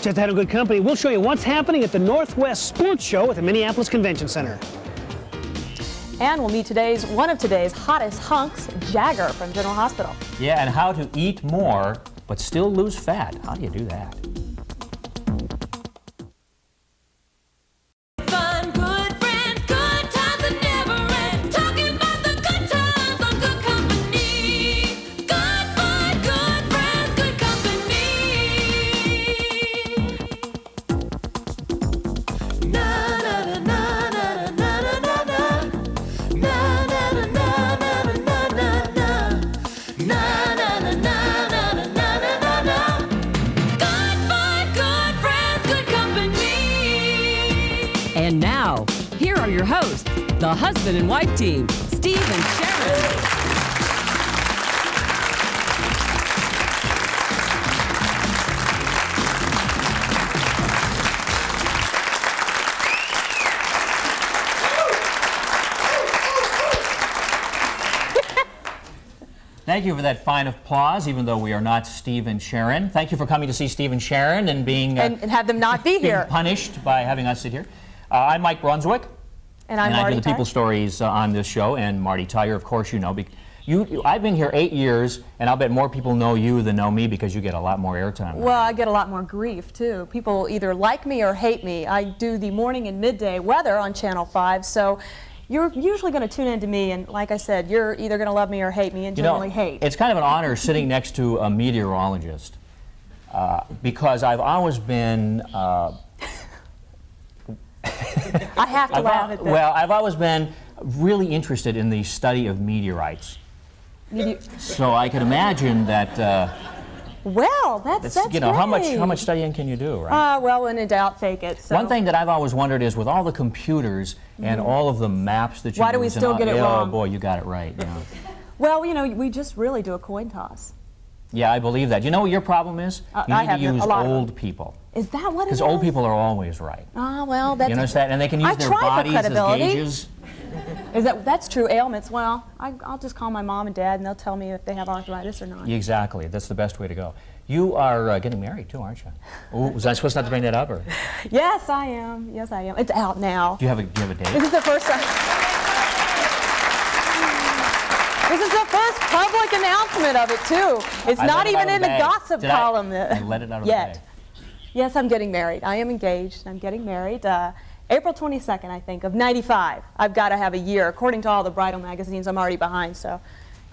Just ahead of Good Company, we'll show you what's happening at the Northwest Sports Show at the Minneapolis Convention Center. And we'll meet one of today's hottest hunks, Jagger from General Hospital. Yeah, and how to eat more but still lose fat. How do you do that? And now, here are your hosts, the husband and wife team, Steve and Sharon. Thank you for that fine applause, even though we are not Steve and Sharon. Thank you for coming to see Steve and Sharon and being and have them not be here. Punished by having us sit here. I'm Mike Brunswick. And I'm Marti. I do the people stories on this show, and Marti, Tyor, of course, you know. I've been here 8 years, and I'll bet more people know you than know me because you get a lot more airtime. Well, I get a lot more grief, too. People either like me or hate me. I do the morning and midday weather on Channel 5, so you're usually going to tune in to me, and like I said, you're either going to love me or hate me, and generally hate. It's kind of an honor sitting next to a meteorologist because I've always been... I have to laugh at that. Well, I've always been really interested in the study of meteorites. So I can imagine that... well, that's you know, great. how much studying can you do, right? Well, when in doubt, fake it. So. One thing that I've always wondered is with all the computers and all of the maps that you Why do we use still get it wrong? Oh boy, you got it right. Yeah. Well, you know, we just really do a coin toss. Yeah, I believe that. You know what your problem is? You need to use old people. Is that what it is? Because old people are always right. Ah, well, that's... You understand? And they can use their bodies as gauges. That's true. Ailments. Well, I'll just call my mom and dad, and they'll tell me if they have arthritis or not. Exactly. That's the best way to go. You are getting married too, aren't you? Ooh, was I supposed not to bring that up, or? Yes, I am. Yes, I am. It's out now. Do you have a date? This is the first time. This is the first public announcement of it too. It's not even in the gossip column I let it out of yet. the bag. Yes, I'm getting married. I am engaged. I'm getting married. April 22nd, I think, of '95. I've got to have a year. According to all the bridal magazines, I'm already behind, so,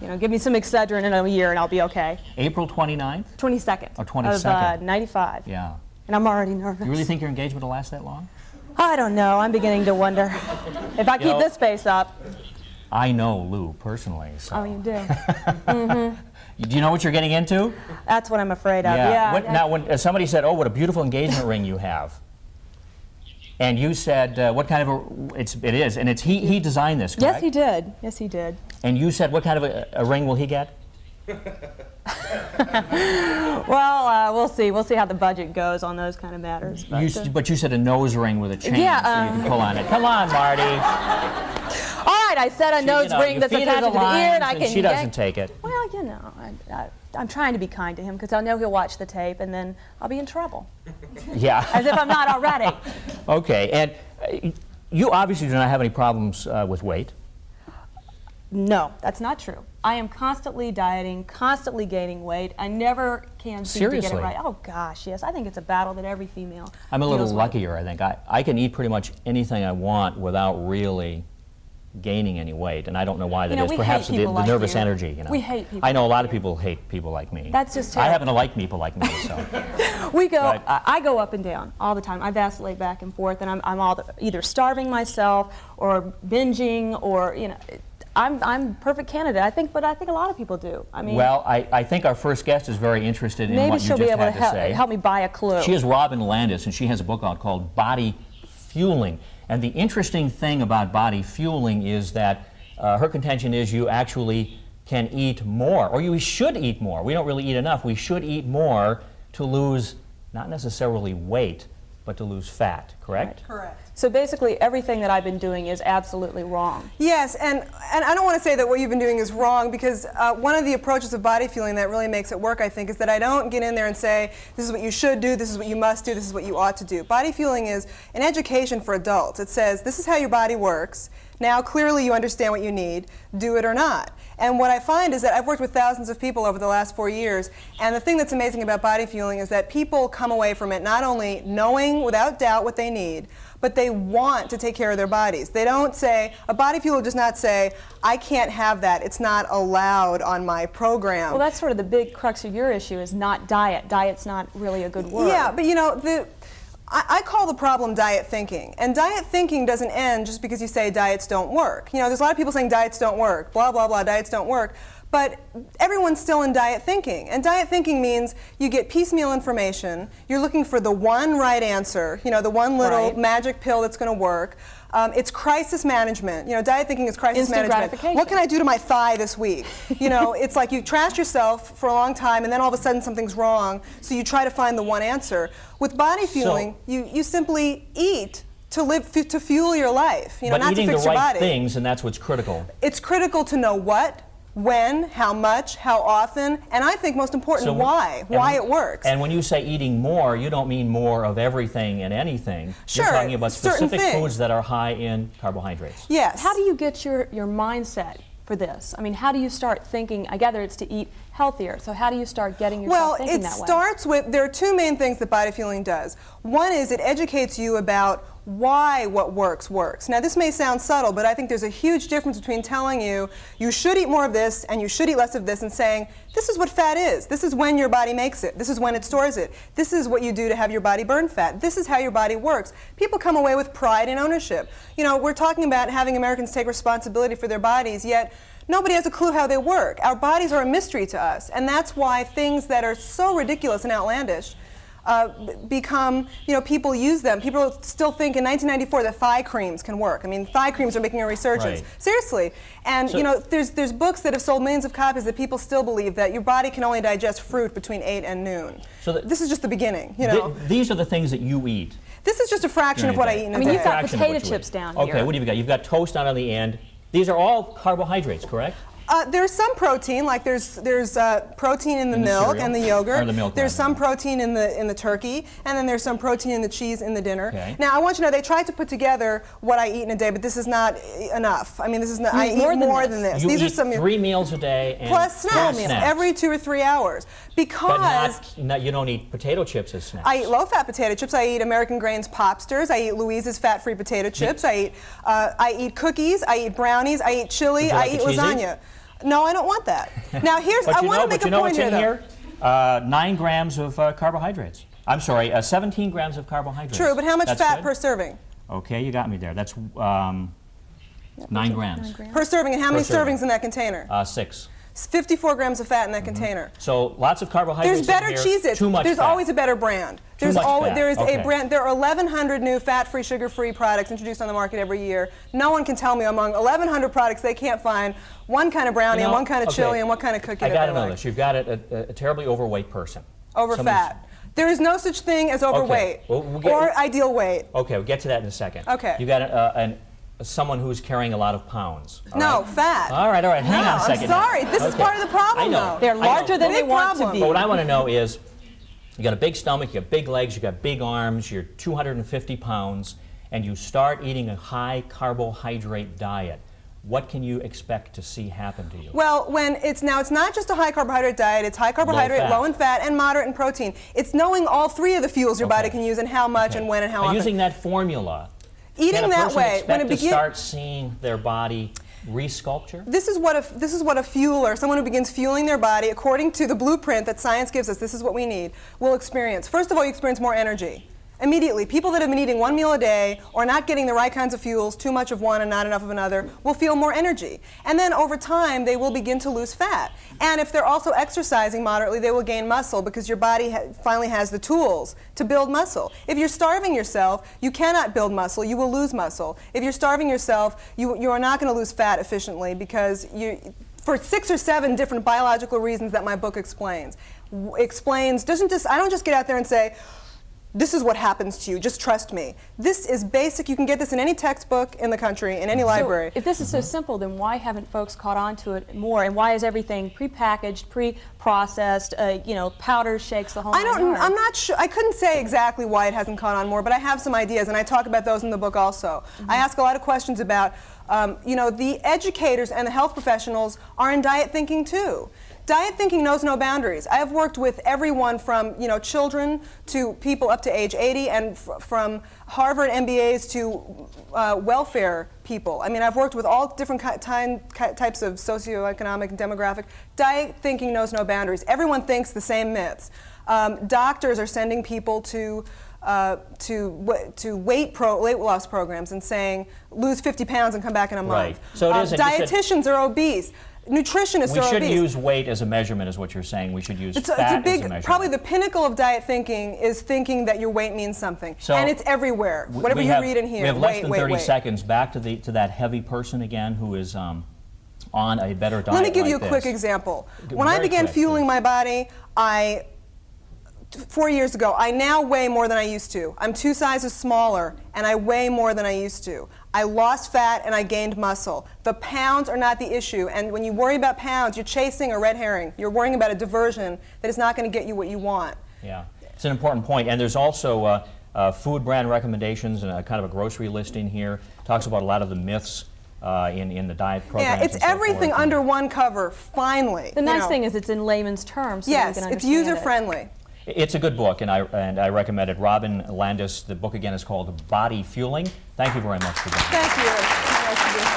you know, give me some Excedrin in a year and I'll be okay. April 29th? 22nd. Oh, 22nd. Of '95. Yeah. And I'm already nervous. You really think your engagement will last that long? I don't know. I'm beginning to wonder if I keep this pace up. I know Lou personally. So. Oh, you do? Mm-hmm. Do you know what you're getting into? That's what I'm afraid of. Yeah. Now, when somebody said, "Oh, what a beautiful engagement ring you have," and you said, "What kind of it is?" and it's he designed this, correct? Yes, he did. Yes, he did. And you said, "What kind of a ring will he get?" Well, we'll see. We'll see how the budget goes on those kind of matters. But you said a nose ring with a chain, so you can pull on it. Come on, Marti. All right, I said a nose ring that's attached to the ear, and I can. She doesn't take it. Well, you know, I'm trying to be kind to him because I know he'll watch the tape, and then I'll be in trouble. Yeah. As if I'm not already. Okay, and you obviously do not have any problems with weight. No, that's not true. I am constantly dieting, constantly gaining weight. I never can seem to get it right. Oh gosh, yes. I think it's a battle that every female I'm a little deals with. luckier, I think. I can eat pretty much anything I want without really gaining any weight, and I don't know why that is. Perhaps the nervous energy. You know. We hate people. I know a lot of people hate people like me. That's just terrible. I happen to like people like me, so. I go up and down all the time. I vacillate back and forth, and I'm either starving myself or binging, or you know. I'm perfect candidate, but I think a lot of people do. I mean, well, I think our first guest is very interested in what you just had to say. Maybe she'll be able to help me buy a clue. She is Robyn Landis, and she has a book out called Bodyfueling. And the interesting thing about bodyfueling is that her contention is you actually can eat more, or you should eat more. We don't really eat enough. We should eat more to lose not necessarily weight, but to lose fat, correct? Correct. So basically, everything that I've been doing is absolutely wrong. Yes, and I don't want to say that what you've been doing is wrong, because one of the approaches of body fueling that really makes it work, I think, is that I don't get in there and say, this is what you should do, this is what you must do, this is what you ought to do. Body fueling is an education for adults. It says, this is how your body works. Now, clearly you understand what you need, do it or not. And what I find is that I've worked with thousands of people over the last 4 years, and the thing that's amazing about body fueling is that people come away from it not only knowing without doubt what they need, but they want to take care of their bodies. They don't say, a body fueler does not say, I can't have that, it's not allowed on my program. Well, that's sort of the big crux of your issue, is not diet. Diet's not really a good word. Yeah, but you know, I call the problem diet thinking. And diet thinking doesn't end just because you say diets don't work. You know, there's a lot of people saying diets don't work, blah, blah, blah, diets don't work. But everyone's still in diet thinking. And diet thinking means you get piecemeal information, you're looking for the one right answer, you know, the one little magic pill that's going to work. It's crisis management. You know, diet thinking is crisis Instant management. gratification. What can I do to my thigh this week? You know, it's like you trashed yourself for a long time, and then all of a sudden something's wrong, so you try to find the one answer. With body fueling, you simply eat to fuel your life. You know, but not eating to fix the your right body. things, and that's what's critical. It's critical to know what, when, how much, how often, and I think most important, why it works. And when you say eating more, you don't mean more of everything and anything. Sure, You're talking about specific things. foods that are high in carbohydrates. Yes. How do you get your mindset for this? I mean, how do you start thinking? I gather it's to eat healthier. So how do you start getting yourself thinking that way? Well, it starts with, there are two main things that body fueling does. One is it educates you about why what works works. Now, this may sound subtle, but I think there's a huge difference between telling you you should eat more of this and you should eat less of this, and saying this is what fat is. This is when your body makes it. This is when it stores it. This is what you do to have your body burn fat. This is how your body works. People come away with pride and ownership. You know, we're talking about having Americans take responsibility for their bodies, yet nobody has a clue how they work. Our bodies are a mystery to us, and that's why things that are so ridiculous and outlandish become, you know, people use them. People still think in 1994 that thigh creams can work. I mean, thigh creams are making a resurgence. Right. Seriously. And, you know, there's books that have sold millions of copies that people still believe that your body can only digest fruit between 8 and noon. So this is just the beginning, you know. These are the things that you eat. This is just a fraction of what I eat in a day. I mean, you've got potato chips down here. Okay, what have you got? You've got toast on the end. These are all carbohydrates, correct? There's some protein, like there's protein in the milk cereal? and the yogurt. Or the milk, there's rather. some protein in the turkey, and then there's some protein in the cheese in the dinner. Okay. Now, I want you to know they tried to put together what I eat in a day, but this is not enough. I mean, this is not. I eat more than this. You These eat are some 3 meals a day and plus snacks snacks every 2 or 3 hours, because But not, you don't eat potato chips as snacks. I eat low-fat potato chips. I eat American Grains Popsters. I eat Louise's fat-free potato chips. I eat cookies. I eat brownies. I eat chili. Would you I like eat the cheesy? lasagna. No, I don't want that. Now, here's I want to make a point here, though. 9 grams of carbohydrates. I'm sorry, 17 grams of carbohydrates. True, but how much That's fat good? per serving? Okay, you got me there. That's 9 grams. Per serving, and how many serving. servings in that container? 6. It's 54 grams of fat in that container. So lots of carbohydrates. There's better in here. Cheez-Its. Too much There's fat. always a better brand. Too much fat. There is Okay. a brand. There are 1,100 new fat-free, sugar-free products introduced on the market every year. No one can tell me among 1,100 products they can't find one kind of brownie and one kind of chili and one kind of cookie. I got to that they know like. this. You've got a terribly overweight person. Over fat. There is no such thing as overweight Well, we'll get- or ideal weight. Okay, we'll get to that in a second. Okay. You got someone who's carrying a lot of pounds. all No, right? fat. All right, hang on a second. I'm sorry. This is part of the problem, I know. though. They're larger than they Big want problem. to be. But what I want to know is, you got a big stomach, you got big legs, you got big arms, you're 250 pounds, and you start eating a high carbohydrate diet. What can you expect to see happen to you? Well, it's not just a high carbohydrate diet, it's high carbohydrate, low in fat, and moderate in protein. It's knowing all 3 of the fuels your body can use and how much and when and how Now, often. using that formula, Eating can a that person way, expect when it to begins, start seeing their body resculpture? this is what a fueler, someone who begins fueling their body according to the blueprint that science gives us, this is what we need, will experience. First of all, you experience more energy. Immediately, people that have been eating 1 meal a day or not getting the right kinds of fuels, too much of one and not enough of another, will feel more energy. And then over time, they will begin to lose fat. And if they're also exercising moderately, they will gain muscle because your body finally has the tools to build muscle. If you're starving yourself, you cannot build muscle, you will lose muscle. If you're starving yourself, you are not going to lose fat efficiently because for 6 or 7 different biological reasons that my book explains. I don't just get out there and say, this is what happens to you, just trust me. This is basic. You can get this in any textbook in the country, in any library. So if this is so simple, then why haven't folks caught on to it more? And why is everything pre-packaged, pre-processed, you know, powders, shakes, the whole nine yards? I'm not sure. I couldn't say exactly why it hasn't caught on more, but I have some ideas, and I talk about those in the book also. I ask a lot of questions about, you know, the educators and the health professionals are in diet thinking too. Diet thinking knows no boundaries. I have worked with everyone from, you know, children to people up to age 80, and from Harvard MBAs to welfare people. I mean, I've worked with all different types of socioeconomic and demographic. Diet thinking knows no boundaries. Everyone thinks the same myths. Doctors are sending people to weight loss programs and saying, lose 50 pounds and come back in a month. Right. So it is, dietitians are obese. Nutritionists are obese. We should use weight as a measurement, is what you're saying. We should use fat as a measurement. Probably the pinnacle of diet thinking is thinking that your weight means something. So and it's everywhere. Whatever you read in here. We have less than 30 seconds. Back to that heavy person again who is on a better diet. Let me give you a like quick this. example. When I Very began quick, fueling please. my body, 4 years ago, I now weigh more than I used to. I'm 2 sizes smaller, and I weigh more than I used to. I lost fat and I gained muscle. The pounds are not the issue, and when you worry about pounds, you're chasing a red herring. You're worrying about a diversion that is not going to get you what you want. Yeah, it's an important point. And there's also food brand recommendations and a kind of a grocery list in here. Talks about a lot of the myths in the diet programs. Yeah, it's everything under one cover, finally. The nice thing is it's in layman's terms, so yes, you can it's understand user-friendly. It's a good book, and I recommend it. Robyn, Landis, the book again is called Bodyfueling. Thank you very much for being here. Thank you. It's nice to be here.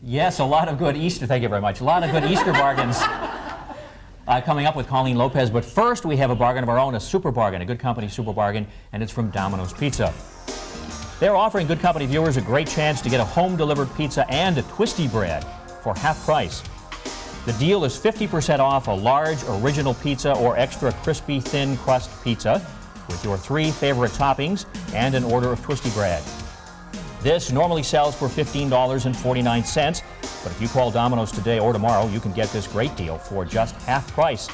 Yes, a lot of good Easter, thank you very much. A lot of good Easter bargains coming up with Colleen Lopez. But first, we have a bargain of our own, a super bargain, a Good Company super bargain, and it's from Domino's Pizza. They're offering Good Company viewers a great chance to get a home-delivered pizza and a twisty bread for half price. The deal is 50% off a large original pizza or extra crispy thin crust pizza with your 3 favorite toppings and an order of twisty bread. This normally sells for $15.49, but if you call Domino's today or tomorrow, you can get this great deal for just half price.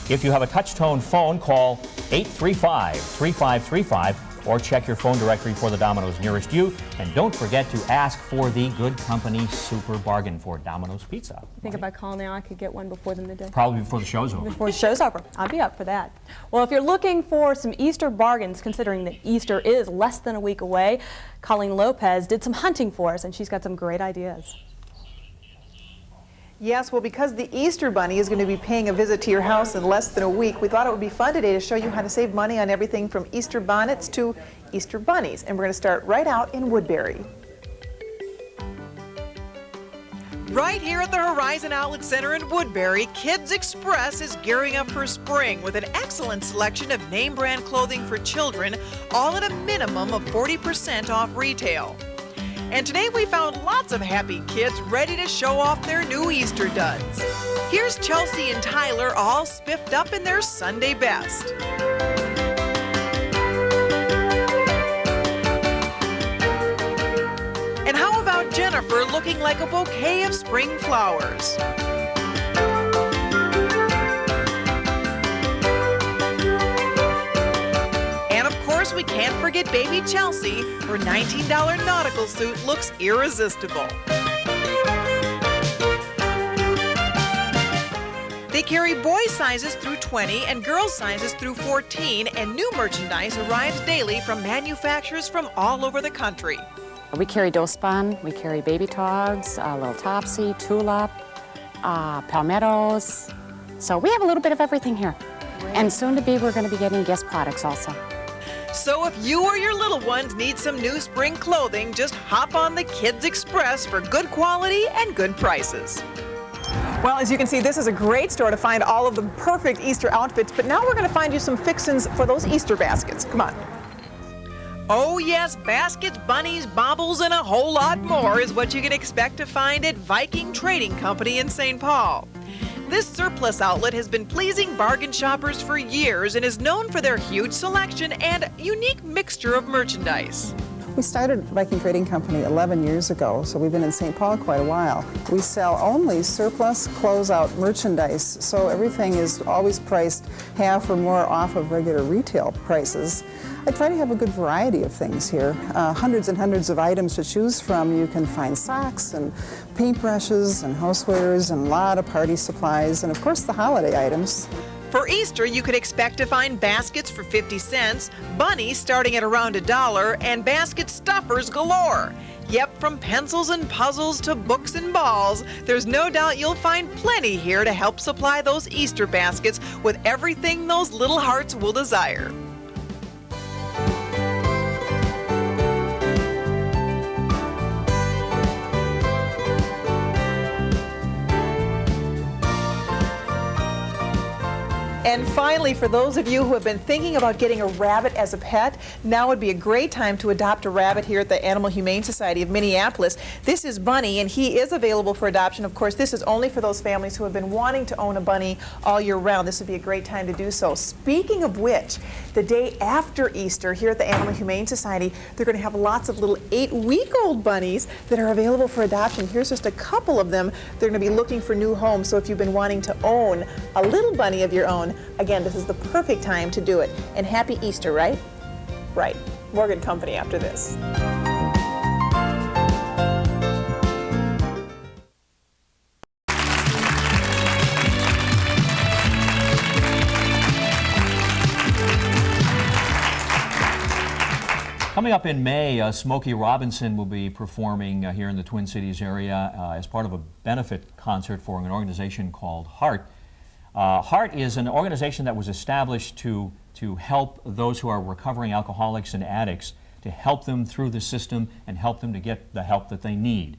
If you have a touch-tone phone, call 835-3535 or check your phone directory for the Domino's nearest you. And don't forget to ask for the Good Company super bargain for Domino's Pizza. I think if I call now, I could get one before the midday. Probably before the show's over. Before the show's over. I'd be up for that. Well, if you're looking for some Easter bargains, considering that Easter is less than a week away, Colleen Lopez did some hunting for us, and she's got some great ideas. Yes, well, because the Easter Bunny is going to be paying a visit to your house in less than a week, we thought it would be fun today to show you how to save money on everything from Easter bonnets to Easter bunnies. And we're going to start right out in Woodbury. Right here at the Horizon Outlet Center in Woodbury, Kids Express is gearing up for spring with an excellent selection of name brand clothing for children, all at a minimum of 40% off retail. And today we found lots of happy kids ready to show off their new Easter duds. Here's Chelsea and Tyler all spiffed up in their Sunday best. And how about Jennifer looking like a bouquet of spring flowers? We can't forget baby Chelsea. Her $19 nautical suit looks irresistible. They carry boy sizes through 20 and girl sizes through 14, and new merchandise arrives daily from manufacturers from all over the country. We carry doe spun, we carry baby togs, little topsy, tulip, palmettos. So we have a little bit of everything here. And soon to be, we're going to be getting guest products also. So if you or your little ones need some new spring clothing, just hop on the Kids Express for good quality and good prices. Well, as you can see, this is a great store to find all of the perfect Easter outfits, but now we're going to find you some fixins for those Easter baskets. Come on. Oh yes, baskets, bunnies, baubles, and a whole lot more is what you can expect to find at Viking Trading Company in St. Paul. This surplus outlet has been pleasing bargain shoppers for years and is known for their huge selection and unique mixture of merchandise. We started Viking Trading Company 11 years ago, so we've been in St. Paul quite a while. We sell only surplus closeout merchandise, so everything is always priced half or more off of regular retail prices. I try to have a good variety of things here. Hundreds and hundreds of items to choose from. You can find socks and paintbrushes and housewares and a lot of party supplies and of course the holiday items. For Easter, you could expect to find baskets for 50 cents, bunnies starting at around $1, and basket stuffers galore. Yep, from pencils and puzzles to books and balls, there's no doubt you'll find plenty here to help supply those Easter baskets with everything those little hearts will desire. And finally, for those of you who have been thinking about getting a rabbit as a pet, now would be a great time to adopt a rabbit here at the Animal Humane Society of Minneapolis. This is Bunny, and he is available for adoption. Of course, this is only for those families who have been wanting to own a bunny all year round. This would be a great time to do so. Speaking of which, the day after Easter here at the Animal Humane Society, they're going to have lots of little 8-week-old bunnies that are available for adoption. Here's just a couple of them. They're going to be looking for new homes, so if you've been wanting to own a little bunny of your own, again, this is the perfect time to do it. And happy Easter, right? Right. More good company after this. Coming up in May, Smokey Robinson will be performing here in the Twin Cities area as part of a benefit concert for an organization called H.E.A.R.T. H.E.A.R.T is an organization that was established to help those who are recovering alcoholics and addicts, to help them through the system and help them to get the help that they need.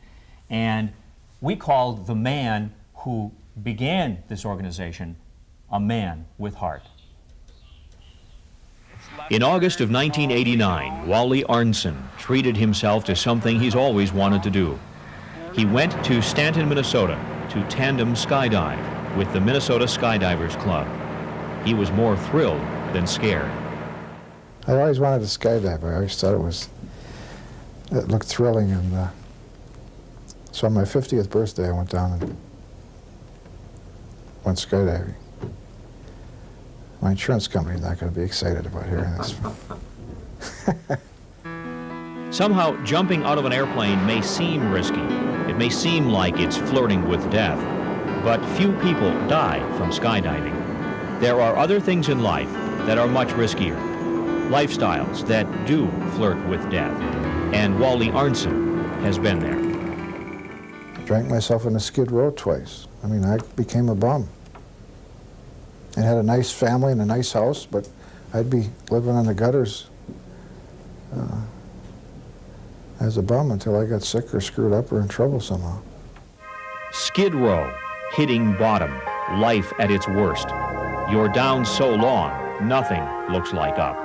And we called the man who began this organization a man with heart. In August of 1989, Wally Arntzen treated himself to something he's always wanted to do. He went to Stanton, Minnesota to tandem skydive with the Minnesota Skydivers Club. He was more thrilled than scared. I always wanted to skydive. I always thought it looked thrilling. And so on my 50th birthday, I went down and went skydiving. My insurance company's not going to be excited about hearing this. Somehow, jumping out of an airplane may seem risky. It may seem like it's flirting with death. But few people die from skydiving. There are other things in life that are much riskier. Lifestyles that do flirt with death. And Wally Arntzen has been there. I drank myself into Skid Row twice. I mean, I became a bum. I had a nice family and a nice house, but I'd be living on the gutters as a bum until I got sick or screwed up or in trouble somehow. Skid Row, hitting bottom, life at its worst. You're down so long, nothing looks like up.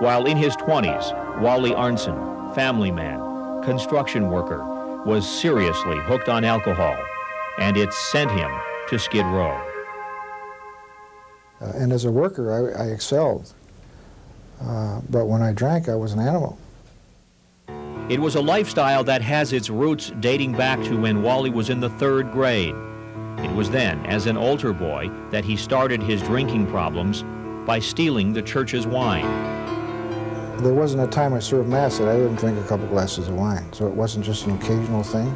While in his 20s, Wally Arntzen, family man, construction worker, was seriously hooked on alcohol, and it sent him to Skid Row. And as a worker, I excelled. But when I drank, I was an animal. It was a lifestyle that has its roots dating back to when Wally was in the 3rd grade. It was then, as an altar boy, that he started his drinking problems by stealing the church's wine. There wasn't a time I served Mass that I didn't drink a couple glasses of wine, so it wasn't just an occasional thing.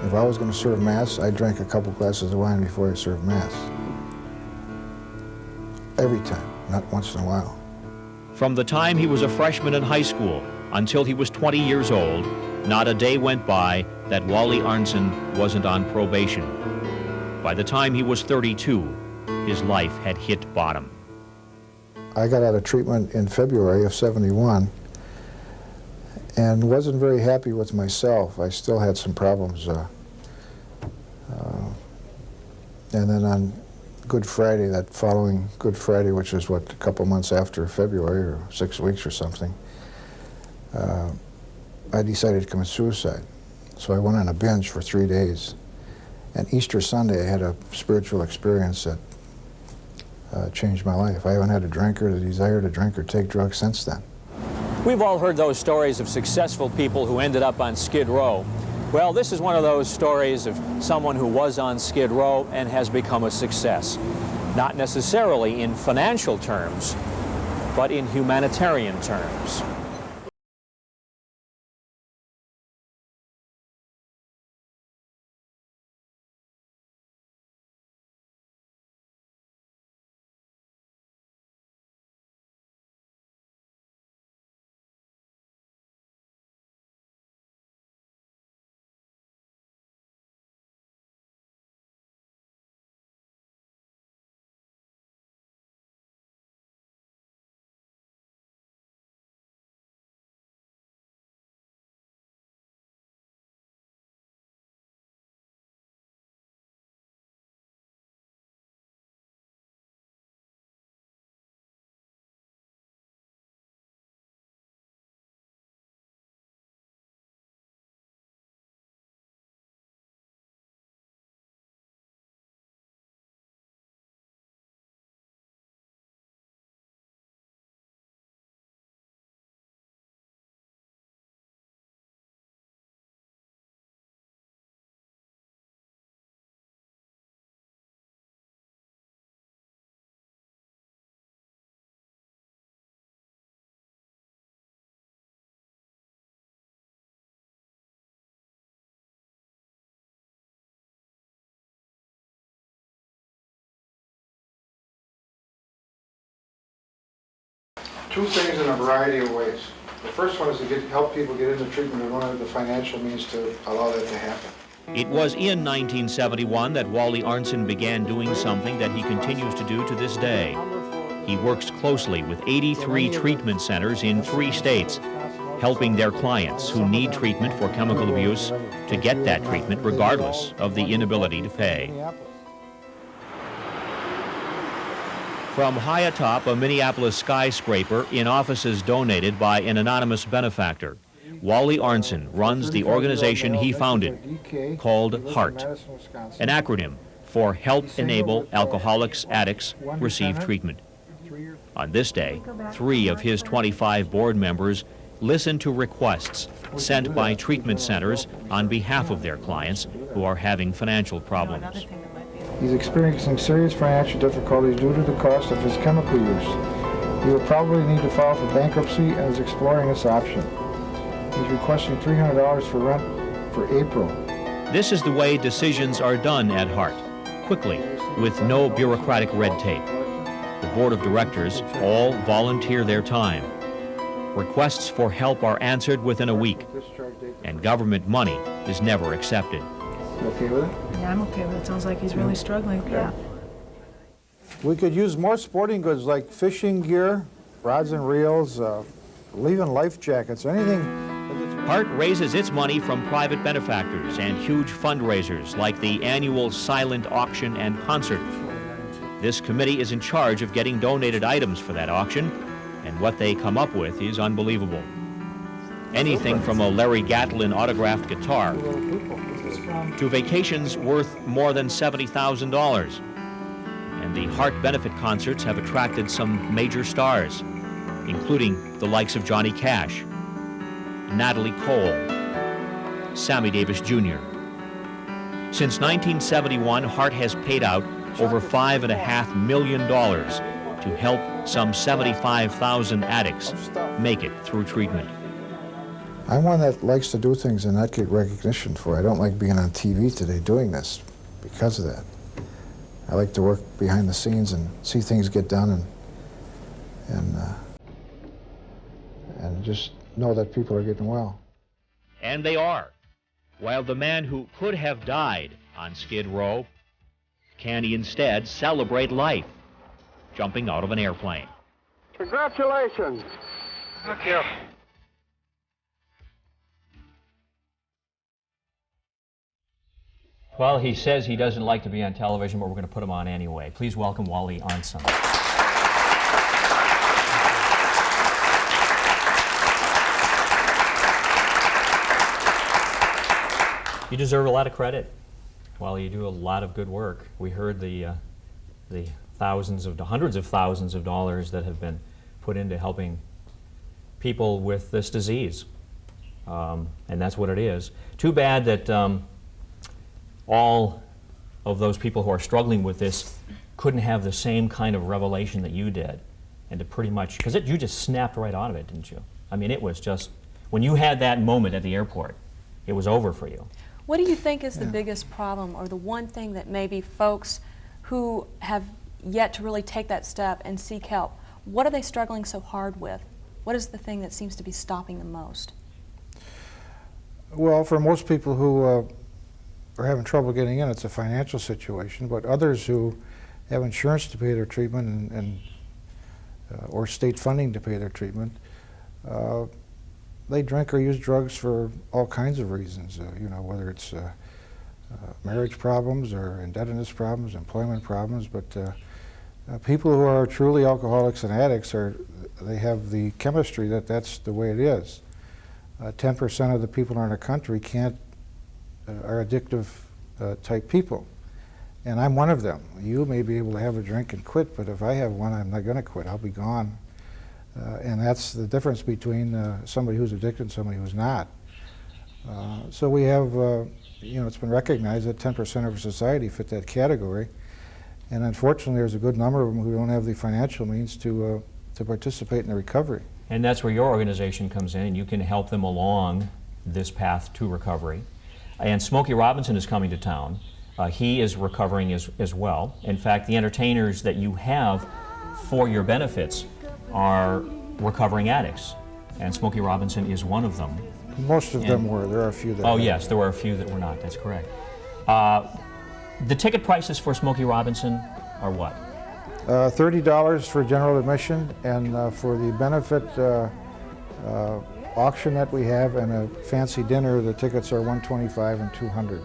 If I was going to serve Mass, I drank a couple glasses of wine before I served Mass. Every time, not once in a while. From the time he was a freshman in high school until he was 20 years old, not a day went by that Wally Arntzen wasn't on probation. By the time he was 32, his life had hit bottom. I got out of treatment in February of '71 and wasn't very happy with myself. I still had some problems. And then on Good Friday, that following Good Friday, which is what, a couple months after February, or 6 weeks or something, I decided to commit suicide. So I went on a binge for 3 days. And Easter Sunday, I had a spiritual experience that changed my life. I haven't had a drink or the desire to drink or take drugs since then. We've all heard those stories of successful people who ended up on Skid Row. Well, this is one of those stories of someone who was on Skid Row and has become a success. Not necessarily in financial terms, but in humanitarian terms. Two things in a variety of ways. The first one is to help people get into treatment who don't have the financial means to allow that to happen. It was in 1971 that Wally Arntzen began doing something that he continues to do to this day. He works closely with 83 treatment centers in 3 states, helping their clients who need treatment for chemical abuse to get that treatment regardless of the inability to pay. From high atop a Minneapolis skyscraper in offices donated by an anonymous benefactor, Wally Arntzen runs the organization he founded called H.E.A.R.T, an acronym for Help Enable Alcoholics Addicts Receive Treatment. On this day, 3 of his 25 board members listen to requests sent by treatment centers on behalf of their clients who are having financial problems. He's experiencing serious financial difficulties due to the cost of his chemical use. He will probably need to file for bankruptcy and is exploring this option. He's requesting $300 for rent for April. This is the way decisions are done at H.E.A.R.T, quickly, with no bureaucratic red tape. The board of directors all volunteer their time. Requests for help are answered within a week, and government money is never accepted. You okay with it? Yeah, I'm okay with it. Sounds like he's really struggling. Okay. Yeah. We could use more sporting goods like fishing gear, rods and reels, even life jackets, anything. H.E.A.R.T raises its money from private benefactors and huge fundraisers like the annual silent auction and concert. This committee is in charge of getting donated items for that auction, and what they come up with is unbelievable. Anything from a Larry Gatlin autographed guitar to vacations worth more than $70,000. And the H.E.A.R.T benefit concerts have attracted some major stars, including the likes of Johnny Cash, Natalie Cole, Sammy Davis Jr. Since 1971, H.E.A.R.T has paid out over $5.5 million to help some 75,000 addicts make it through treatment. I'm one that likes to do things and not get recognition for it. I don't like being on TV today doing this because of that. I like to work behind the scenes and see things get done and just know that people are getting well. And they are. While the man who could have died on Skid Row, can he instead celebrate life, jumping out of an airplane? Congratulations. Thank you. Well, he says he doesn't like to be on television, but we're going to put him on anyway. Please welcome Wally Arntzen. You deserve a lot of credit. Well, you do a lot of good work. We heard the hundreds of thousands of dollars that have been put into helping people with this disease. And that's what it is. Too bad that all of those people who are struggling with this couldn't have the same kind of revelation that you did. And to pretty much, because you just snapped right out of it, didn't you? I mean, it was just, when you had that moment at the airport, it was over for you. What do you think is the biggest problem, or the one thing that maybe folks who have yet to really take that step and seek help, what are they struggling so hard with? What is the thing that seems to be stopping them most? Well, for most people who are having trouble getting in, it's a financial situation, but others who have insurance to pay their treatment or state funding to pay their treatment, they drink or use drugs for all kinds of reasons, you know, whether it's marriage problems or indebtedness problems, employment problems, but people who are truly alcoholics and addicts, they have the chemistry that's the way it is. 10% of the people in our country are addictive type people, and I'm one of them. You may be able to have a drink and quit, but if I have one, I'm not going to quit. I'll be gone. And that's the difference between somebody who's addicted and somebody who's not. So we have, you know, it's been recognized that 10% of our society fit that category, and unfortunately there's a good number of them who don't have the financial means to participate in the recovery. And that's where your organization comes in, and you can help them along this path to recovery. And Smokey Robinson is coming to town. He is recovering as well. In fact, the entertainers that you have for your benefits are recovering addicts, and Smokey Robinson is one of them. Most of them were. There are a few that Oh, yes, there were a few that were not. That's correct. The ticket prices for Smokey Robinson are what? $30 for general admission, and for the benefit auction that we have and a fancy dinner, the tickets are $125 and $200.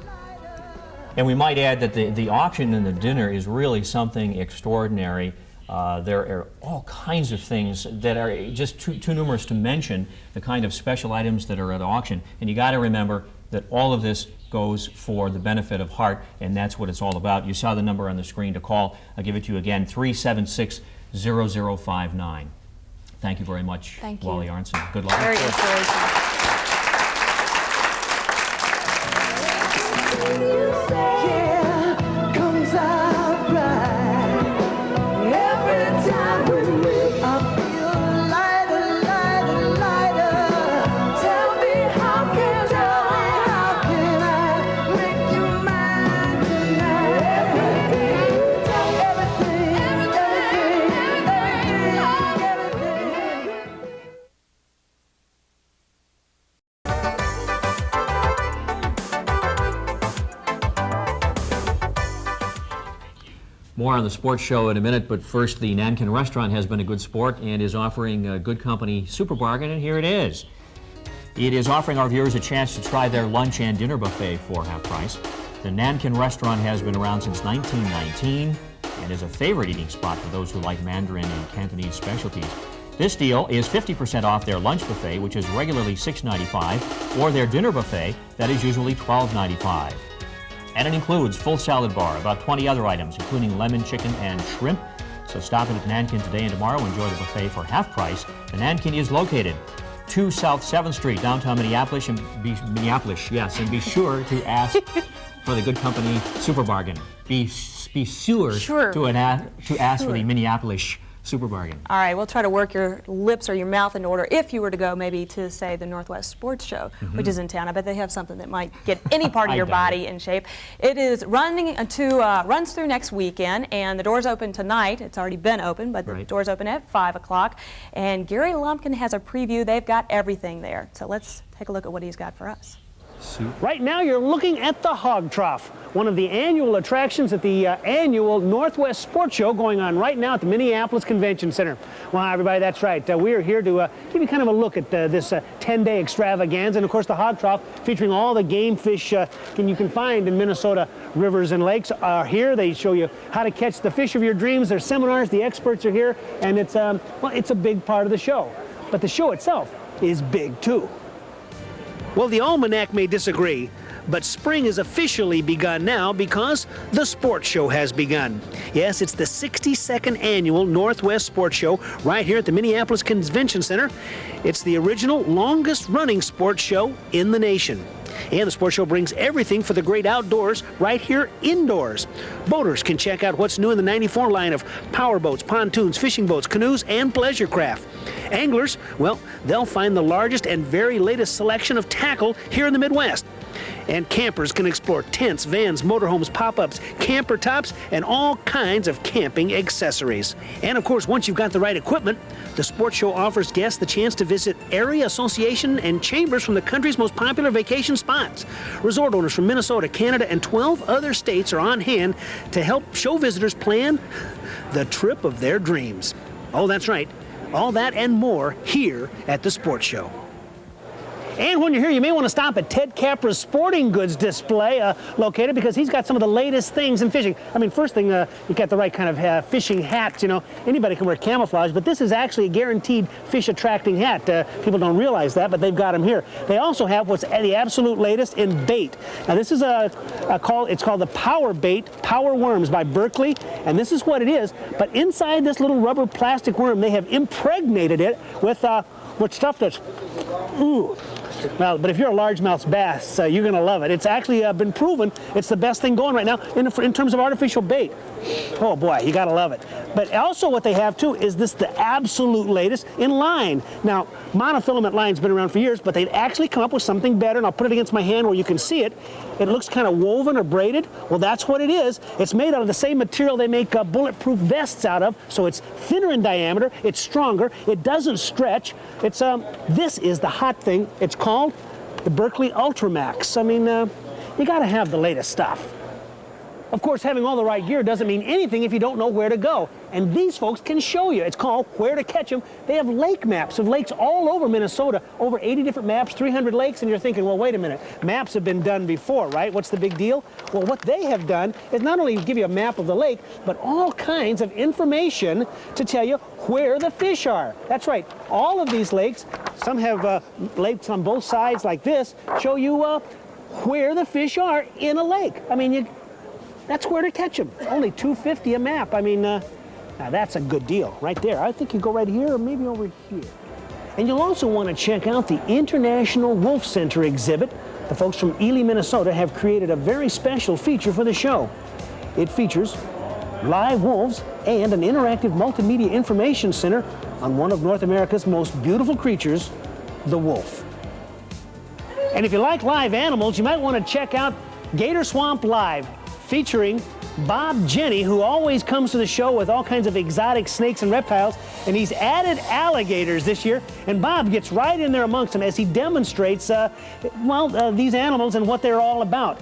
And we might add that the auction and the dinner is really something extraordinary. There are all kinds of things that are just too numerous to mention, the kind of special items that are at auction. And you got to remember that all of this goes for the benefit of H.E.A.R.T, and that's what it's all about. You saw the number on the screen to call. I'll give it to you again, 376-0059. Thank you very much, Wally Arntzen. Good luck. Very inspirational. More on the sports show in a minute, but first, the Nankin restaurant has been a good sport and is offering a Good Company super bargain, and here it is. It is offering our viewers a chance to try their lunch and dinner buffet for half price. The Nankin restaurant has been around since 1919 and is a favorite eating spot for those who like Mandarin and Cantonese specialties. This deal is 50% off their lunch buffet, which is regularly $6.95, or their dinner buffet, that is usually $12.95. And it includes full salad bar, about 20 other items, including lemon, chicken, and shrimp. So stop in at Nankin today and tomorrow. Enjoy the buffet for half price. The Nankin is located 2 South 7th Street, downtown Minneapolis, and be sure to ask for the Good Company super bargain. Be sure to ask for the Minneapolis super bargain. All right, we'll try to work your lips or your mouth in order if you were to go maybe to, say, the Northwest Sports Show, which is in town. I bet they have something that might get any part of your body in shape. It is runs through next weekend, and the doors open tonight. It's already been open, but the doors open at 5 o'clock. And Gary Lumpkin has a preview. They've got everything there. So let's take a look at what he's got for us. Right now you're looking at the Hog Trough, one of the annual attractions at the annual Northwest Sports Show going on right now at the Minneapolis Convention Center. Well, everybody, that's right. We are here to give you kind of a look at this 10-day extravaganza, and of course the Hog Trough featuring all the game fish you can find in Minnesota rivers and lakes are here. They show you how to catch the fish of your dreams. There's seminars, the experts are here, and it's a big part of the show. But the show itself is big too. Well, the almanac may disagree, but spring has officially begun now because the sports show has begun. Yes, it's the 62nd annual Northwest Sports Show right here at the Minneapolis Convention Center. It's the original longest running sports show in the nation. And the sports show brings everything for the great outdoors right here indoors. Boaters can check out what's new in the 94 line of power boats, pontoons, fishing boats, canoes, and pleasure craft. Anglers, well, they'll find the largest and very latest selection of tackle here in the Midwest. And campers can explore tents, vans, motorhomes, pop-ups, camper tops, and all kinds of camping accessories. And of course, once you've got the right equipment, the sports show offers guests the chance to visit area association and chambers from the country's most popular vacation spots. Resort owners from Minnesota, Canada, and 12 other states are on hand to help show visitors plan the trip of their dreams. Oh, that's right. All that and more here at the sports show. And when you're here, you may want to stop at Ted Capra's sporting goods display located because he's got some of the latest things in fishing. I mean, first thing, you got the right kind of fishing hats. You know, anybody can wear camouflage, but this is actually a guaranteed fish-attracting hat. People don't realize that, but they've got them here. They also have what's the absolute latest in bait. Now, this is it's called the Power Bait Power Worms by Berkley, and this is what it is. But inside this little rubber plastic worm, they have impregnated it with stuff that's, ooh. Well, but if you're a largemouth bass, you're going to love it. It's actually been proven it's the best thing going right now in terms of artificial bait. Oh boy, you got to love it. But also what they have too is the absolute latest in line. Now, monofilament line's been around for years, but they've actually come up with something better, and I'll put it against my hand where you can see it. It looks kind of woven or braided. Well, that's what it is. It's made out of the same material they make bulletproof vests out of, so it's thinner in diameter, it's stronger, it doesn't stretch. It's this is the hot thing. It's called the Berkley Ultramax. I mean, you got to have the latest stuff. Of course, having all the right gear doesn't mean anything if you don't know where to go. And these folks can show you. It's called Where to Catch 'Em. They have lake maps of lakes all over Minnesota, over 80 different maps, 300 lakes, and you're thinking, well, wait a minute. Maps have been done before, right? What's the big deal? Well, what they have done is not only give you a map of the lake, but all kinds of information to tell you where the fish are. That's right. All of these lakes, some have lakes on both sides like this, show you where the fish are in a lake. I mean, that's Where to Catch 'Em. Only $2.50 a map. I mean, now that's a good deal right there. I think you go right here or maybe over here. And you'll also want to check out the International Wolf Center exhibit. The folks from Ely, Minnesota have created a very special feature for the show. It features live wolves and an interactive multimedia information center on one of North America's most beautiful creatures, the wolf. And if you like live animals, you might want to check out Gator Swamp Live, featuring Bob Jenny, who always comes to the show with all kinds of exotic snakes and reptiles, and he's added alligators this year, and Bob gets right in there amongst them as he demonstrates, these animals and what they're all about.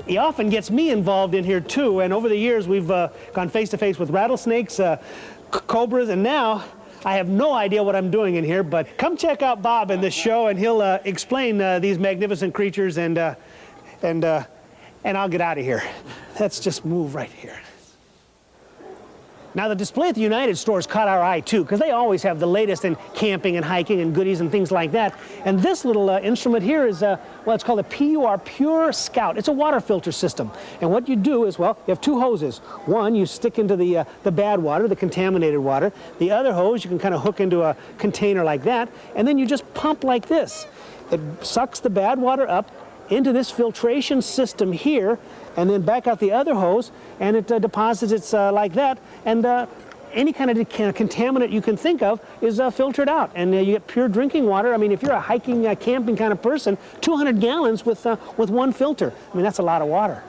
He often gets me involved in here too, and over the years we've gone face-to-face with rattlesnakes, cobras, and now I have no idea what I'm doing in here, but come check out Bob in this show, and he'll explain these magnificent creatures, and I'll get out of here. Let's just move right here. Now, the display at the United stores caught our eye too, because they always have the latest in camping and hiking and goodies and things like that. And this little instrument here is, it's called a PUR Pure Scout. It's a water filter system. And what you do is, you have two hoses. One, you stick into the bad water, the contaminated water. The other hose, you can kind of hook into a container like that, and then you just pump like this. It sucks the bad water up into this filtration system here, and then back out the other hose, and it deposits it like that, and any kind of contaminant you can think of is filtered out, and you get pure drinking water. I mean, if you're a hiking, camping kind of person, 200 gallons with one filter. I mean, that's a lot of water.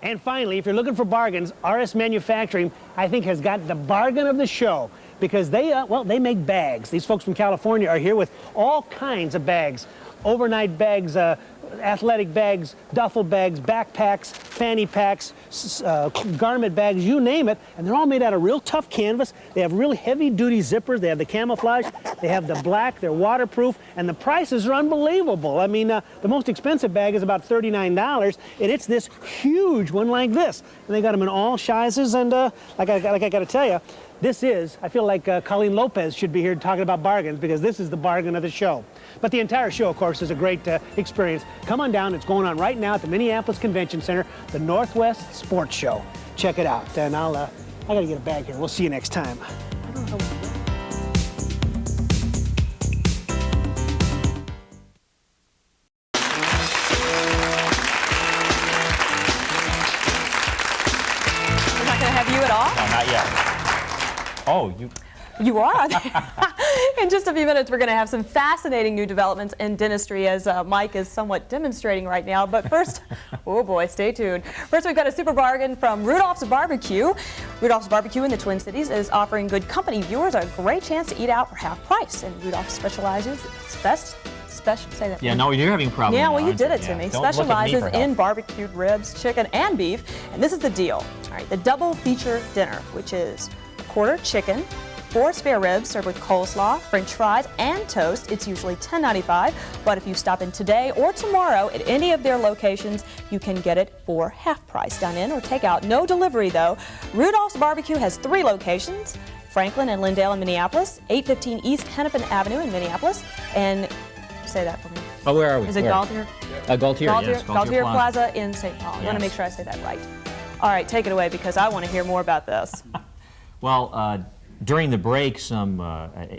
And finally, if you're looking for bargains, RS Manufacturing, I think, has got the bargain of the show, because they make bags. These folks from California are here with all kinds of bags. Overnight bags, athletic bags, duffel bags, backpacks, fanny packs, garment bags, you name it, and they're all made out of real tough canvas. They have really heavy-duty zippers. They have the camouflage. They have the black. They're waterproof, and the prices are unbelievable. I mean, the most expensive bag is about $39, and it's this huge one like this. And they got them in all sizes, and like I got to tell you, This is, I feel like Colleen Lopez should be here talking about bargains, because this is the bargain of the show. But the entire show, of course, is a great experience. Come on down. It's going on right now at the Minneapolis Convention Center, the Northwest Sports Show. Check it out. And I got to get a bag here. We'll see you next time. Not yet. Oh, You are. In just a few minutes, we're going to have some fascinating new developments in dentistry, as Mike is somewhat demonstrating right now. But first, oh boy, stay tuned. First, we've got a super bargain from Rudolph's Barbecue. Rudolph's Barbecue in the Twin Cities is offering good company viewers a great chance to eat out for half price. And Rudolph specializes, say that. Yeah, no, you're having a problem. Yeah, well, now, you did it to yeah. me. Don't Specializes look at me for in barbecued ribs, chicken, and beef. And this is the deal. All right, the double feature dinner, which is a quarter chicken, 4 spare ribs served with coleslaw, french fries, and toast. It's usually $10.95, but if you stop in today or tomorrow at any of their locations, you can get it for half price. Dine in or take out. No delivery, though. Rudolph's Barbecue has 3 locations: Franklin and Lindale in Minneapolis, 815 East Hennepin Avenue in Minneapolis, and say that for me. Oh, where are we? Is it Gaultier? Gaultier, yes. Gaultier Plaza in St. Paul. I want to make sure I say that right. All right, take it away, because I want to hear more about this. Well, during the break, some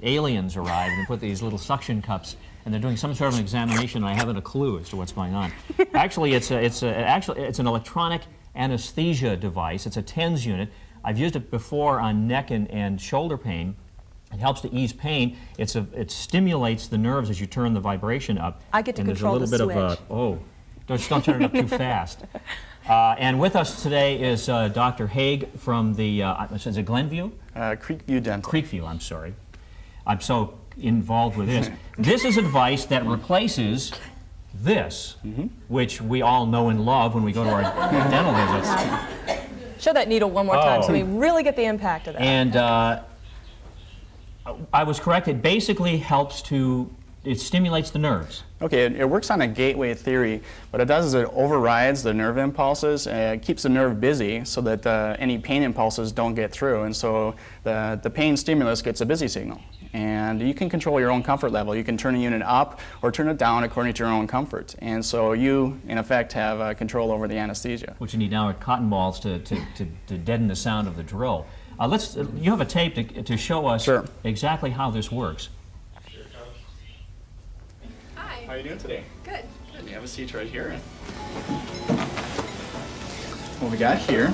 aliens arrived and put these little suction cups, and they're doing some sort of an examination, and I haven't a clue as to what's going on. Actually, it's an electronic anesthesia device. It's a TENS unit. I've used it before on neck and shoulder pain. It helps to ease pain. It stimulates the nerves as you turn the vibration up. I get to and control the switch. There's a little bit of don't turn it up too fast. And with us today is Dr. Haig from the, is it Glenview? Creekview Dental. Creekview, I'm sorry. I'm so involved with this. This is a device that replaces this, which we all know and love when we go to our dental visits. Show that needle one more time so we really get the impact of that. And I was correct. It basically helps it stimulates the nerves. Okay, it works on a gateway theory. What it does is it overrides the nerve impulses and it keeps the nerve busy so that any pain impulses don't get through. And so the pain stimulus gets a busy signal. And you can control your own comfort level. You can turn the unit up or turn it down according to your own comfort. And so you, in effect, have control over the anesthesia. What you need now are cotton balls to deaden the sound of the drill. You have a tape to show us exactly how this works. Hi. How are you doing today? Good. Good. You have a seat right here. What we got here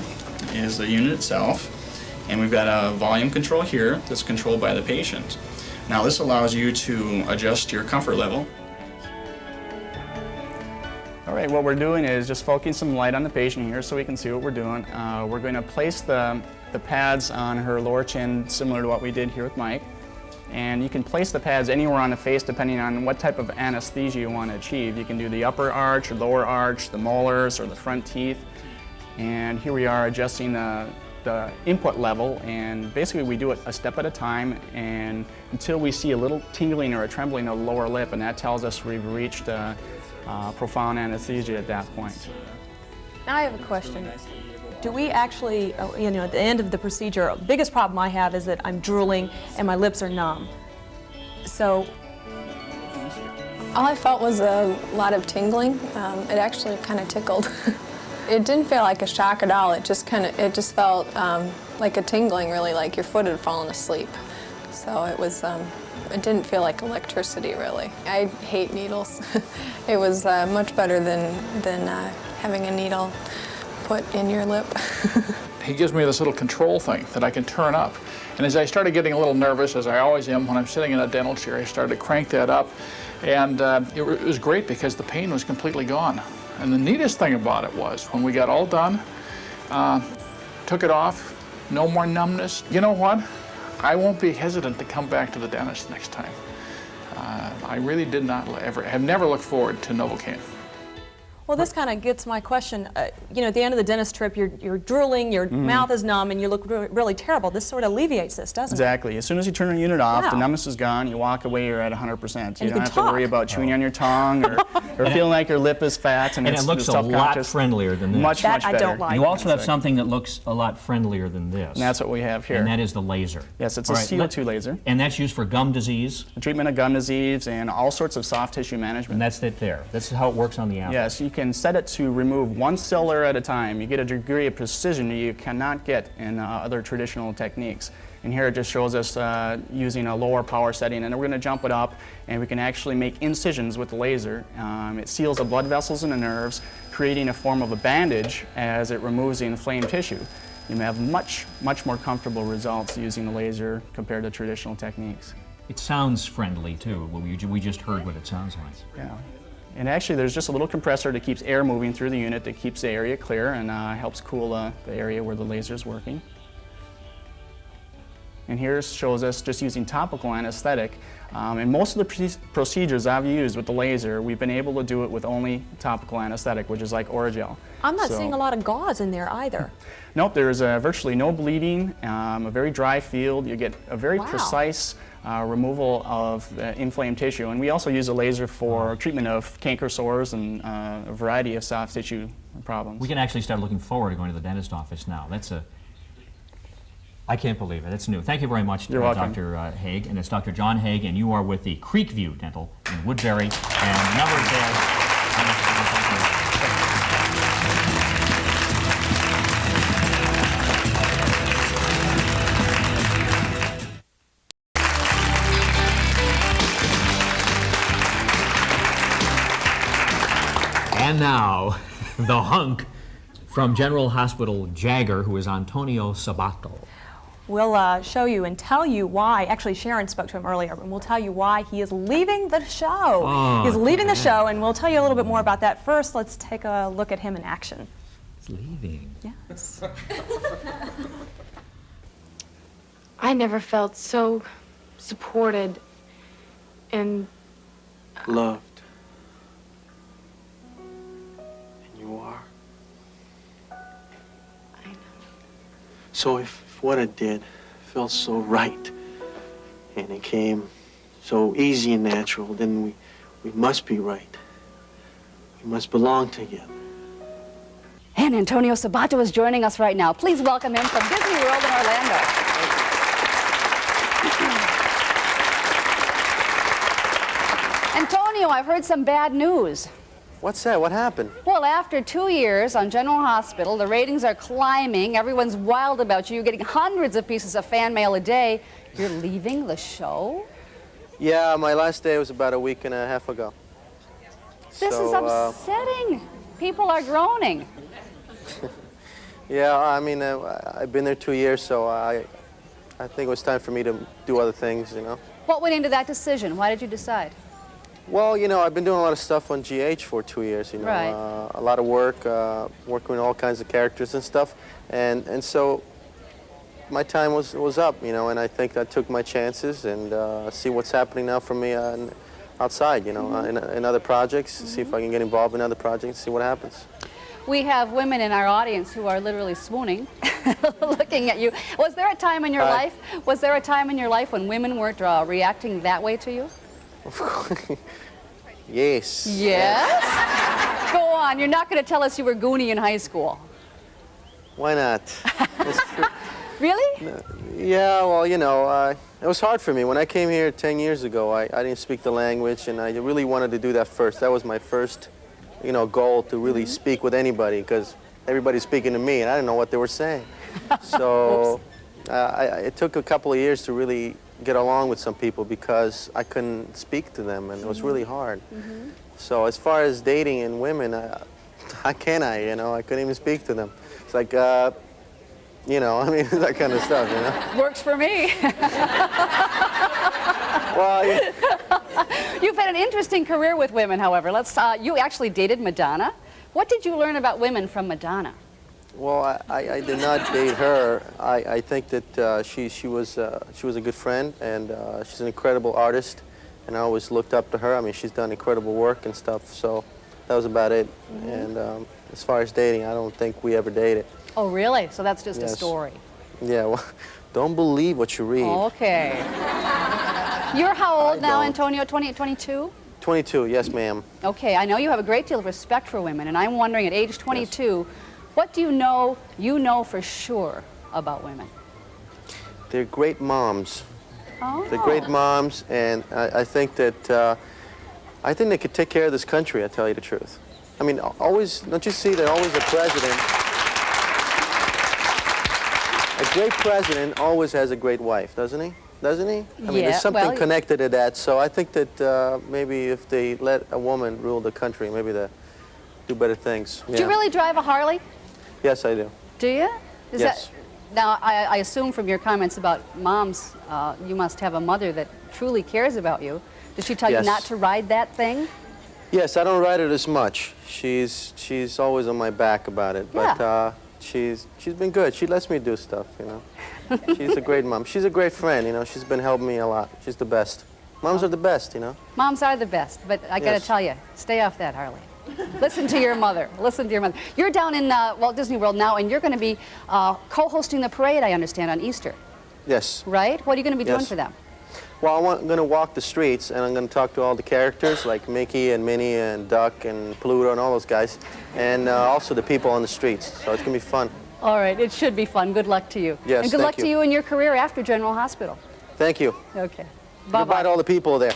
is the unit itself, and we've got a volume control here that's controlled by the patient. Now this allows you to adjust your comfort level. All right, what we're doing is just focusing some light on the patient here so we can see what we're doing. We're going to place the pads on her lower chin, similar to what we did here with Mike. And you can place the pads anywhere on the face depending on what type of anesthesia you want to achieve. You can do the upper arch or lower arch, the molars or the front teeth. And here we are adjusting the input level, and basically we do it a step at a time and until we see a little tingling or a trembling of the lower lip, and that tells us we've reached profound anesthesia at that point. Now I have a question. Do we actually, at the end of the procedure, the biggest problem I have is that I'm drooling and my lips are numb. So, all I felt was a lot of tingling. It actually kind of tickled. It didn't feel like a shock at all. It just felt like a tingling, really, like your foot had fallen asleep. So it was, it didn't feel like electricity, really. I hate needles. It was much better than having a needle put in your lip. He gives me this little control thing that I can turn up. And as I started getting a little nervous, as I always am when I'm sitting in a dental chair, I started to crank that up. And it was great because the pain was completely gone. And the neatest thing about it was, when we got all done, took it off, no more numbness. You know what? I won't be hesitant to come back to the dentist next time. I really did not have never looked forward to Novocaine. Well, this kind of gets my question. You know, at the end of the dentist trip, you're drooling, your mouth is numb, and you look really terrible. This sort of alleviates this, doesn't it? Exactly. As soon as you turn the unit off, the Wow. numbness is gone. You walk away, you're at 100%. And You you don't can have to worry about chewing on your tongue or feeling like your lip is fat and, And it's it looks a lot self-conscious. friendlier than this. Much, much I better. don't like. You also have something that looks a lot friendlier than this. And that's what we have here. And that is the laser. Yes, it's All a right, CO2 laser. And that's used for gum disease. The treatment of gum disease and all sorts of soft tissue management. And that's it there. This is how it works on the apple. Yes, you can set it to remove one cylinder at a time. You get a degree of precision that you cannot get in other traditional techniques. And here it just shows us using a lower power setting, and then we're going to jump it up, and we can actually make incisions with the laser. It seals the blood vessels and the nerves, creating a form of a bandage as it removes the inflamed tissue. You may have much, much more comfortable results using the laser compared to traditional techniques. It sounds friendly, too. We just heard what it sounds like. Yeah. And actually, there's just a little compressor that keeps air moving through the unit that keeps the area clear and helps cool the area where the laser is working. And here shows us just using topical anesthetic. And most of the procedures I've used with the laser, we've been able to do it with only topical anesthetic, which is like Oragel. I'm not seeing a lot of gauze in there either. Nope, there's virtually no bleeding, a very dry field. You get a very precise removal of the inflamed tissue. And we also use a laser for treatment of canker sores and a variety of soft tissue problems. We can actually start looking forward to going to the dentist office now. I can't believe it. It's new. Thank you very much, Dr. Haig. And it's Dr. John Haig, and you are with the Creekview Dental in Woodbury. And the number is there. And now, the hunk from General Hospital Jagger, who is Antonio Sabato. We'll show you and tell you why. Actually, Sharon spoke to him earlier, and we'll tell you why he is leaving the show. Oh, he's leaving the show, and we'll tell you a little bit more about that. First, let's take a look at him in action. He's leaving. Yes. I never felt so supported and loved. And you are. I know. So if what I did felt so right and it came so easy and natural, then we must be right. We must belong together. And Antonio Sabato is joining us right now. Please welcome him from Disney World in Orlando. Antonio, I've heard some bad news. What's that? What happened? Well, after 2 years on General Hospital, the ratings are climbing. Everyone's wild about you. You're getting hundreds of pieces of fan mail a day. You're leaving the show? Yeah, my last day was about a week and a half ago. This is upsetting. People are groaning. Yeah, I mean, I've been there 2 years, so I think it was time for me to do other things, you know. What went into that decision? Why did you decide? Well, you know, I've been doing a lot of stuff on GH for 2 years, you know. Right. A lot of work, working with all kinds of characters and stuff. And so my time was up, you know, and I think I took my chances and see what's happening now for me outside, you know, in other projects, see if I can get involved in other projects, see what happens. We have women in our audience who are literally swooning, looking at you. Was there a time in your life? Was there a time in your life when women weren't reacting that way to you? Yes. Yes? Go on. You're not going to tell us you were Goonie in high school. Why not? Really? Yeah, well, you know, it was hard for me. When I came here 10 years ago, I didn't speak the language, and I really wanted to do that first. That was my first, you know, goal, to really speak with anybody, because everybody's speaking to me, and I didn't know what they were saying. So it took a couple of years to really get along with some people because I couldn't speak to them, and it was really hard. So as far as dating and women, how can I, you know? I couldn't even speak to them. It's like, you know, I mean, that kind of stuff, you know? Works for me. Well, yeah. You've had an interesting career with women, however. You actually dated Madonna. What did you learn about women from Madonna? Well, I did not date her. I think that she was a good friend, and she's an incredible artist, and I always looked up to her. I mean, she's done incredible work and stuff, so That was about it. And as far as dating, I don't think we ever dated. Oh, really? So that's just a Yes. story. Yeah, well, don't believe what you read. Okay. You're how old now, don't. Antonio? 28, 22? 22, yes, ma'am. Okay, I know you have a great deal of respect for women, and I'm wondering at age 22, what do you know for sure about women? They're great moms. Oh. They're great moms, and I think that I think they could take care of this country, I tell you the truth. I mean, always, don't you see that always a president, a great president always has a great wife, doesn't he? Doesn't he? I mean, there's something connected to that, so I think that maybe if they let a woman rule the country, maybe they'll do better things. Do you really drive a Harley? Yes, I do. Do you? Yes. Now, I assume from your comments about moms, you must have a mother that truly cares about you. Did she tell you Yes. not to ride that thing? Yes, I don't ride it as much. She's always on my back about it, but she's been good. She lets me do stuff, you know. She's a great mom. She's a great friend, you know. She's been helping me a lot. She's the best. Moms are the best, you know. Moms are the best, but I gotta Yes. tell you, stay off that Harley. Listen to your mother. Listen to your mother. You're down in Walt Disney World now, and you're going to be co-hosting the parade, I understand, on Easter, Yes. right? What are you going to be doing Yes. for them? Well, I'm going to walk the streets, and I'm going to talk to all the characters, like Mickey and Minnie and Duck and Pluto and all those guys, and also the people on the streets. So it's going to be fun. All right, it should be fun. Good luck to you. Yes, and good thank luck to you in your career after General Hospital. Thank you. Okay. Goodbye Bye-bye. to all the people there.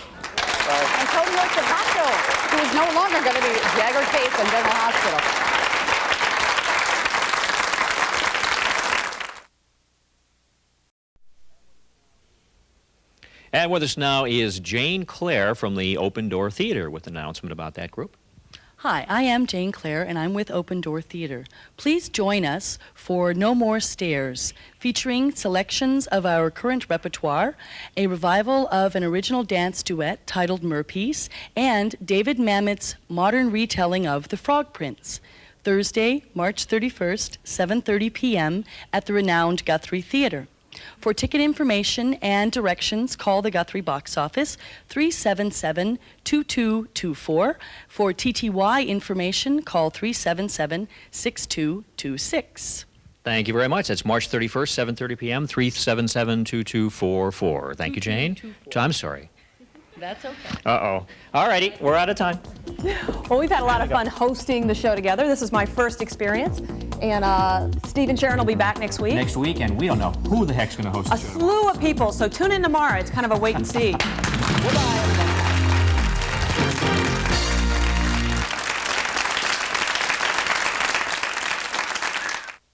Antonio Sabato, who is no longer going to be Jagger Case in General Hospital. And with us now is Jane Clare from the Open Door Theater with an announcement about that group. Hi, I am Jane Clare, and I'm with Open Door Theater. Please join us for No More Stairs, featuring selections of our current repertoire, a revival of an original dance duet titled Merpiece, and David Mamet's modern retelling of The Frog Prince. Thursday, March 31st, 7:30 p.m. at the renowned Guthrie Theater. For ticket information and directions, call the Guthrie box office, 377-2224. For TTY information, call 377-6226. Thank you very much. That's March 31st, 7:30 p.m., 377-2244. Thank you, Jane. I'm sorry. That's okay. Uh-oh. All righty, we're out of time. Well, we've had a lot of fun hosting the show together. This is my first experience. And Steve and Sharon will be back next week. Next week, and we don't know who the heck's going to host the A show. slew of people, so tune in tomorrow. It's kind of a wait and see. Goodbye.